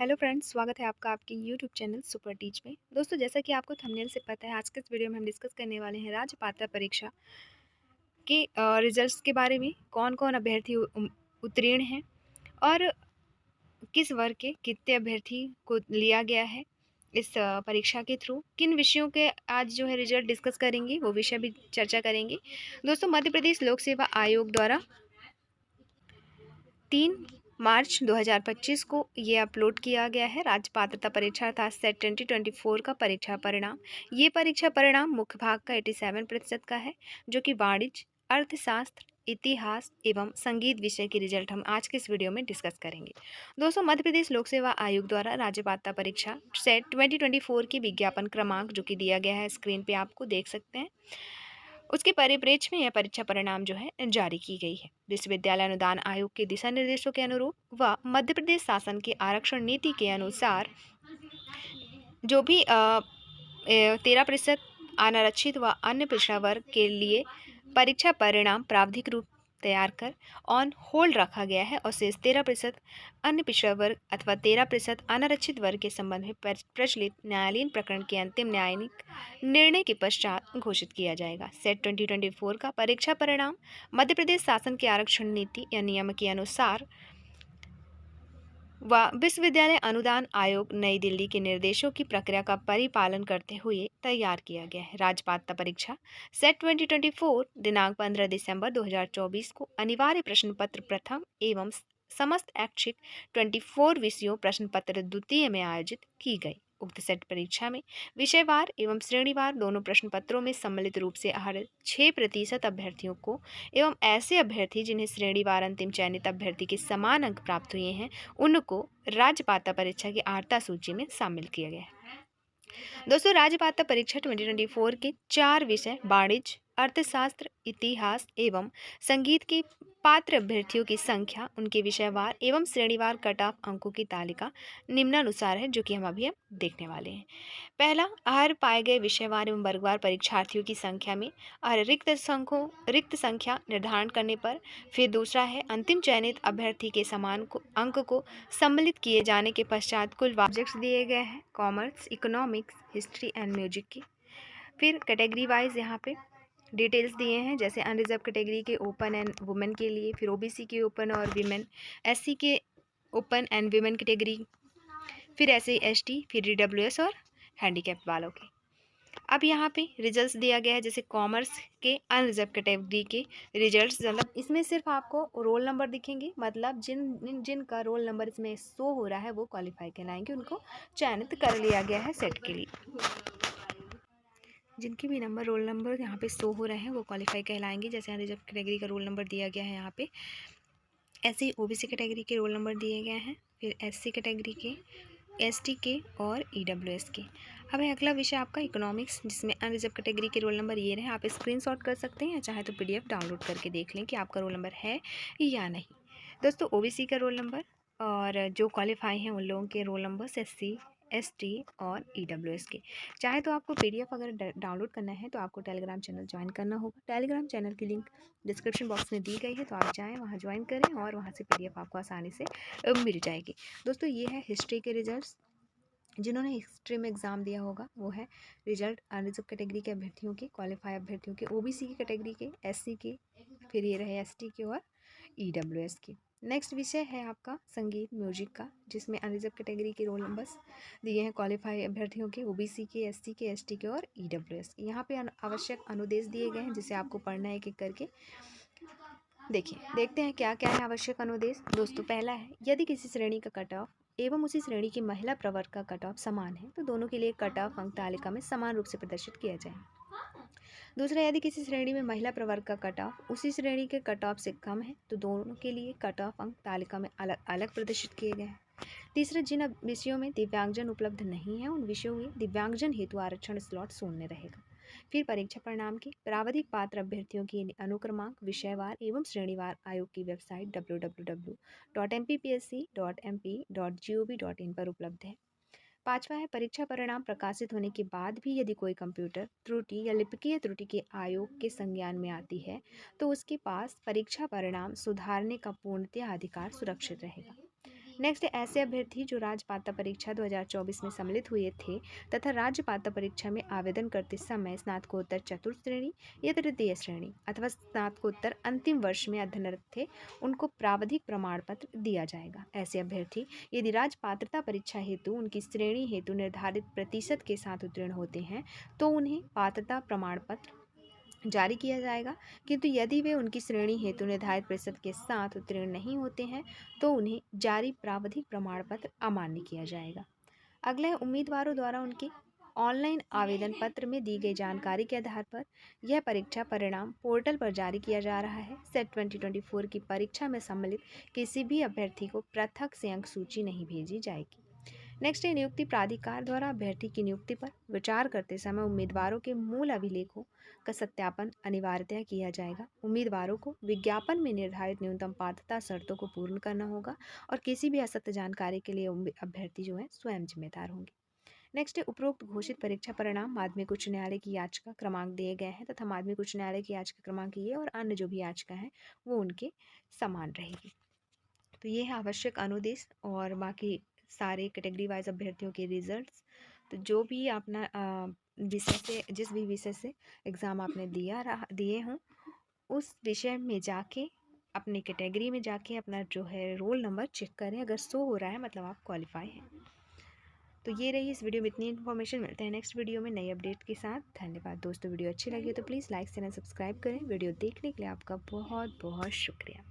Hello friends, स्वागत है आपका आपके यूट्यूब चैनल सुपर टीच में। दोस्तों, जैसा कि आपको थंबनेल से पता है, आज के इस वीडियो में हम डिस्कस करने वाले हैं राज्य पात्रता परीक्षा के रिजल्ट्स के बारे में। कौन कौन अभ्यर्थी उत्तीर्ण हैं और किस वर्ग के कितने अभ्यर्थी को लिया गया है इस परीक्षा के थ्रू। किन विषयों के आज जो है रिजल्ट डिस्कस करेंगे, वो विषय भी चर्चा करेंगे। दोस्तों, मध्य प्रदेश लोक सेवा आयोग द्वारा 3 मार्च 2025 को ये अपलोड किया गया है राज्य पात्रता परीक्षा अर्थात सेट 2024 का परीक्षा परिणाम। ये परीक्षा परिणाम मुख्य भाग का 87% का है, जो कि वाणिज्य, अर्थशास्त्र, इतिहास एवं संगीत विषय की रिजल्ट हम आज के इस वीडियो में डिस्कस करेंगे। दोस्तों, मध्य प्रदेश लोक सेवा आयोग द्वारा राज्य पात्रता परीक्षा सेट 2024 की विज्ञापन क्रमांक जो कि दिया गया है, स्क्रीन पे आपको देख सकते हैं, उसके परिप्रेक्ष्य में यह परीक्षा परिणाम जो है जारी की गई है। विश्वविद्यालय अनुदान आयोग के दिशा निर्देशों के अनुरूप व मध्य प्रदेश शासन की आरक्षण नीति के अनुसार जो भी 13% अनारक्षित व अन्य पिछड़ा वर्ग के लिए परीक्षा परिणाम प्रावधिक रूप तैयार कर ऑन होल्ड रखा गया है और शेष 13% अन्य पिछड़ा वर्ग अथवा 13% अनारक्षित वर्ग के संबंध में प्रचलित न्यायालयीन प्रकरण के अंतिम न्यायिक निर्णय के पश्चात घोषित किया जाएगा। सेट 2024 का परीक्षा परिणाम मध्य प्रदेश शासन के आरक्षण नीति या नियम के अनुसार व विश्वविद्यालय अनुदान आयोग नई दिल्ली के निर्देशों की प्रक्रिया का परिपालन करते हुए तैयार किया गया है। राज्य पात्रता परीक्षा सेट 2024 दिनांक 15 दिसंबर 2024 को अनिवार्य प्रश्न पत्र प्रथम एवं समस्त ऐच्छिक 24 विषयों प्रश्न पत्र द्वितीय में आयोजित की गई। उक्त सेट परीक्षा में विषयवार एवं श्रेणीवार दोनों प्रश्न पत्रों में सम्मिलित रूप से हर 6% अभ्यर्थियों को एवं ऐसे अभ्यर्थी जिन्हें श्रेणीवार अंतिम चयनित अभ्यर्थी के समान अंक प्राप्त हुए हैं उनको राज्य पात्रता परीक्षा की अर्हता सूची में शामिल किया गया है। दोस्तों, राज्य पात्रता परीक्षा 2024 के 4 विषय वाणिज्य, अर्थशास्त्र, इतिहास एवं संगीत के पात्र अभ्यर्थियों की संख्या, उनके विषयवार एवं श्रेणीवार कट ऑफ अंकों की तालिका निम्नानुसार है, जो कि हम अभी देखने वाले हैं। पहला, हर पाए गए विषयवार एवं वर्गवार परीक्षार्थियों की संख्या में हर रिक्त संख्या निर्धारण करने पर। फिर दूसरा है अंतिम चयनित अभ्यर्थी के समान अंक को सम्मिलित किए जाने के पश्चात कुल सब्जेक्ट्स दिए गए हैं, commerce, economics, history and music की। फिर कैटेगरी वाइज यहाँ पे डिटेल्स दिए हैं, जैसे अनरिजर्व कैटेगरी के ओपन एंड वुमेन के लिए, फिर ओबीसी के ओपन और विमेन, एससी के ओपन एंड विमेन कैटेगरी, फिर एससी एसटी, फिर ईडब्ल्यूएस और हैंडीकैप वालों के। अब यहाँ पे रिजल्ट्स दिया गया है, जैसे कॉमर्स के अनरिजर्व कैटेगरी के रिजल्ट्स, मतलब इसमें सिर्फ आपको रोल नंबर दिखेंगे, मतलब जिनका रोल नंबर इसमें शो हो रहा है वो क्वालिफाई कहलाएंगे, उनको चयनित कर लिया गया है सेट के लिए। जिनके भी रोल नंबर यहाँ पे शो हो रहे हैं वो क्वालिफाई कहलाएंगे। जैसे अनरिजर्व कैटेगरी का रोल नंबर दिया गया है यहाँ पे, ऐसे ही ओबीसी कैटेगरी के रोल नंबर दिए गए हैं, फिर एससी कैटेगरी के, एसटी के और ईडब्ल्यूएस के। अब है अगला विषय आपका इकोनॉमिक्स, जिसमें अनरिजर्व कैटेगरी के रोल नंबर ये रहे। आप स्क्रीनशॉट कर सकते हैं या चाहे तो पीडीएफ डाउनलोड करके देख लें कि आपका रोल नंबर है या नहीं। दोस्तों, ओबीसी का रोल नंबर और जो क्वालिफाई हैं उन लोगों के रोल नंबर्स एससी, एसटी और ईडब्ल्यूएस के। चाहे तो आपको पीडीएफ अगर डाउनलोड करना है तो आपको टेलीग्राम चैनल ज्वाइन करना होगा। टेलीग्राम चैनल की लिंक डिस्क्रिप्शन बॉक्स में दी गई है, तो आप जाएँ वहाँ ज्वाइन करें और वहाँ से पीडीएफ आपको आसानी से मिल जाएगी। दोस्तों, ये है हिस्ट्री के रिजल्ट्स। जिन्होंने हिस्ट्री में एग्ज़ाम दिया होगा वो है रिजल्ट अनरिजर्व कैटेगरी के अभ्यर्थियों के, क्वालिफाई अभ्यर्थियों के, ओबीसी की कैटेगरी के, एससी के, फिर ये रहे एसटी के और ईडब्ल्यूएस के। नेक्स्ट विषय है आपका संगीत म्यूजिक का, जिसमें अनरिजर्व कैटेगरी के रोल नंबर्स दिए हैं क्वालिफाई अभ्यर्थियों के, ओबीसी के, एससी के, एसटी के और ईडब्ल्यूएस के। यहाँ पे आवश्यक अनुदेश दिए गए हैं, जिसे आपको पढ़ना है एक एक करके। देखिए, देखते हैं क्या क्या है आवश्यक अनुदेश। दोस्तों, पहला है, यदि किसी श्रेणी का कट ऑफ एवं उसी श्रेणी की महिला प्रवर्ग का कट ऑफ समान है तो दोनों के लिए कट ऑफ अंक तालिका में समान रूप से प्रदर्शित किया जाए। दूसरा, यदि किसी श्रेणी में महिला प्रवर्ग का कट ऑफ उसी श्रेणी के कट ऑफ से कम है तो दोनों के लिए कट ऑफ अंक तालिका में अलग अलग प्रदर्शित किए गए हैं। तीसरा, जिन विषयों में दिव्यांगजन उपलब्ध नहीं है उन विषयों में दिव्यांगजन हेतु आरक्षण स्लॉट शून्य रहेगा। फिर परीक्षा परिणाम के प्रावधिक पात्र अभ्यर्थियों की अनुक्रमांक विषयवार एवं श्रेणीवार आयोग की वेबसाइट www.mppsc.mp.gov.in पर उपलब्ध है। पांचवा है, परीक्षा परिणाम प्रकाशित होने के बाद भी यदि कोई कंप्यूटर त्रुटि या लिपिकीय त्रुटि के आयोग के संज्ञान में आती है तो उसके पास परीक्षा परिणाम सुधारने का पूर्णतः अधिकार सुरक्षित रहेगा। नेक्स्ट ऐसे अभ्यर्थी जो राज्य पात्रता परीक्षा 2024 में सम्मिलित हुए थे तथा राज्य पात्रता परीक्षा में आवेदन करते समय स्नातकोत्तर चतुर्थ श्रेणी या तृतीय श्रेणी अथवा स्नातकोत्तर अंतिम वर्ष में अध्ययनरत थे, उनको प्रावधिक प्रमाण पत्र दिया जाएगा। ऐसे अभ्यर्थी यदि राज्य पात्रता परीक्षा हेतु उनकी श्रेणी हेतु निर्धारित प्रतिशत के साथ उत्तीर्ण होते हैं तो उन्हें पात्रता प्रमाण पत्र जारी किया जाएगा, किंतु यदि वे उनकी श्रेणी हेतु निर्धारित प्रतिशत के साथ उत्तीर्ण नहीं होते हैं तो उन्हें जारी प्रावधिक प्रमाण पत्र अमान्य किया जाएगा। अगला है उम्मीदवारों द्वारा उनके ऑनलाइन आवेदन पत्र में दी गई जानकारी के आधार पर यह परीक्षा परिणाम पोर्टल पर जारी किया जा रहा है। सेट 2024 की परीक्षा में सम्मिलित किसी भी अभ्यर्थी को पृथक से अंक सूची नहीं भेजी जाएगी। नेक्स्ट है नियुक्ति प्राधिकार द्वारा अभ्यर्थी की नियुक्ति पर विचार करते समय उम्मीदवारों के मूल अभिलेखों का सत्यापन अनिवार्यतः किया जाएगा। उम्मीदवारों को विज्ञापन में निर्धारित न्यूनतम पात्रता शर्तों को पूर्ण करना होगा और किसी भी असत्य जानकारी के लिए अभ्यर्थी जो है स्वयं जिम्मेदार होंगे। नेक्स्ट है उपरोक्त घोषित परीक्षा परिणाम माध्यमिक उच्च न्यायालय की याचिका क्रमांक दिए गए हैं तथा माध्यमिक उच्च न्यायालय की याचिका क्रमांक ये और अन्य जो भी याचिका है वो उनके समान रहेगी। तो ये है आवश्यक अनुदेश और बाकी सारे कैटेगरी वाइज अभ्यर्थियों के रिजल्ट्स। तो जो भी अपना विषय से जिस भी विषय से एग्ज़ाम आपने दिए हों उस विषय में जाके अपनी कैटेगरी में जाके अपना जो है रोल नंबर चेक करें, अगर शो हो रहा है मतलब आप क्वालिफाई हैं। तो ये रही इस वीडियो में इतनी इन्फॉर्मेशन। मिलते हैं नेक्स्ट वीडियो में नई अपडेट के साथ। धन्यवाद दोस्तों, वीडियो अच्छी लगी तो प्लीज़ लाइक चैनल सब्सक्राइब करें। वीडियो देखने के लिए आपका बहुत बहुत शुक्रिया।